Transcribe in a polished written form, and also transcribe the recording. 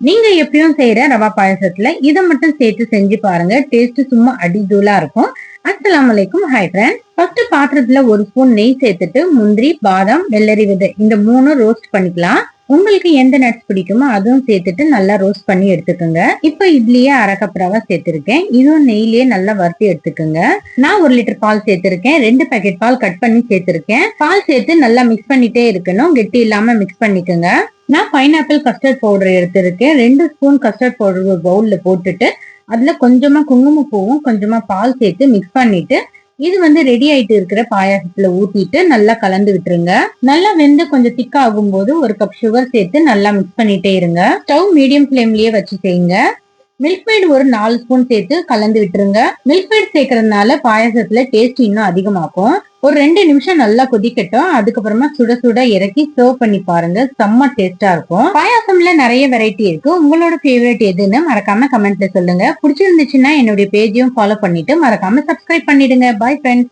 நீங்க எப்பயும் செய்யற ரவா பாயசத்துல இதை மட்டும் சேர்த்து செஞ்சு பாருங்க. டேஸ்ட் சும்மா அடிதூளா இருக்கும். அஸ்ஸலாமு அலைக்கும். Hi friend. ஃபர்ஸ்ட் பாத்திரத்துல ஒரு ஸ்பூன் நெய் சேர்த்துட்டு முந்திரி, பாதாம், வெள்ளரி விதை இந்த மூணும் ரோஸ்ட் பண்ணிக்கலாம். உங்களுக்கு எந்த நட்ஸ் பிடிக்குமோ அதுவும் சேர்த்துட்டு நல்லா ரோஸ்ட் பண்ணி எடுத்துக்கோங்க. இப்ப இதுலயே அரை கப் ரவா சேர்த்திருக்கேன். இதுவும் நெய்லயே நல்லா வறுத்து எடுத்துக்கோங்க. நான் 1 லிட்டர் பால் சேர்த்திருக்கேன். 2 பேக்கெட் பால் கட் பண்ணி சேர்த்திருக்கேன். பால் சேர்த்து நல்லா மிக்ஸ் பண்ணிட்டே இருக்கணும். கெட்டி இல்லாம மிக்ஸ் பண்ணிக்கோங்க. நான் பைனாப்பிள் கஸ்டர்ட் பவுடர் எடுத்திருக்கேன். 2 ஸ்பூன் கஸ்டர்ட் பவுடர் ஒரு பவுல்ல போட்டுட்டு அதுல கொஞ்சமா குங்குமப்பூவும் கொஞ்சமா பால் சேர்த்து மிக்ஸ் பண்ணிட்டு இது ரெடி ஆயிட்டு இருக்கிற பாயாசத்துல ஊத்திட்டு நல்லா கலந்து விட்டுருங்க. நல்லா வெந்து கொஞ்சம் திக்கா ஆகும் போது 1 கப் சுகர் சேர்த்து நல்லா மிக்ஸ் பண்ணிட்டே இருங்க. ஸ்டவ் மீடியம் ஃபிளேம்லயே வச்சு செய்யுங்க. மில்க் மேட் ஒரு 4 ஸ்பூன் சேர்த்து கலந்து விட்டுருங்க. மில்க் மேட் சேர்க்கறதுனால பாயாசத்துல டேஸ்ட் இன்னும் அதிகமாக்கும். ஒரு 2 நிமிஷம் நல்லா கொதிக்கட்டும். அதுக்கப்புறமா சுட சுட இறக்கி சர்வ் பண்ணி பாருங்க. செம்ம டேஸ்டா இருக்கும். பாயாசம்ல நிறைய வெரைட்டி இருக்கு. உங்களோட ஃபேவரட் எதுன்னு மறக்காம கமெண்ட்ல சொல்லுங்க. பிடிச்சிருந்துச்சுன்னா என்னுடைய பேஜையும் ஃபாலோ பண்ணிட்டு மறக்காம சப்ஸ்கிரைப் பண்ணிடுங்க. Bye friends.